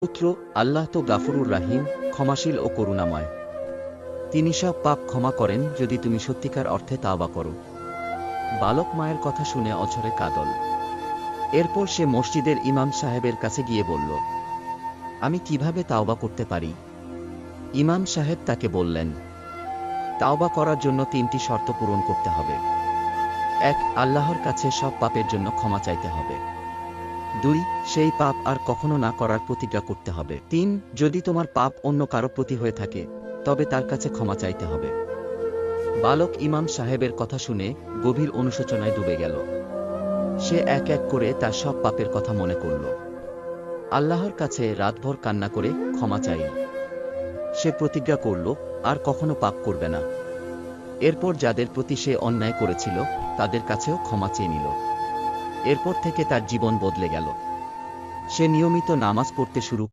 পুত্র, আল্লাহ তো গাফুরুর রাহিম, ক্ষমাশীল ও করুণাময়। তিনি সব পাপ ক্ষমা করেন যদি তুমি সত্যিকার অর্থে তাওবা করো। বালক মায়ের কথা শুনে অঝরে কাঁদল। এরপর সে মসজিদের ইমাম সাহেবের কাছে গিয়ে বলল, আমি কিভাবে তাওবা করতে পারি? ইমাম সাহেব তাকে বললেন, তাওবা করার জন্য ৩টি শর্ত পূরণ করতে হবে। ১, আল্লাহর কাছে সব পাপের জন্য ক্ষমা চাইতে হবে। ২, সেই পাপ আর কখনো না করার প্রতিজ্ঞা করতে হবে। ৩, যদি তোমার পাপ অন্য কারো প্রতি হয়ে থাকে তবে তার কাছে ক্ষমা চাইতে হবে। বালক ইমাম সাহেবের কথা শুনে গভীর অনুশোচনায় ডুবে গেল। সে এক এক করে তার সব পাপের কথা মনে করল। আল্লাহর কাছে রাতভর কান্না করে ক্ষমা চাইল। সে প্রতিজ্ঞা করল আর কখনো পাপ করবে না। এরপর যাদের প্রতি সে অন্যায় করেছিল তাদের কাছেও ক্ষমা চেয়ে নিল। এরপর থেকে তার জীবন বদলে গেল। সে নিয়মিত নামাজ পড়তে শুরু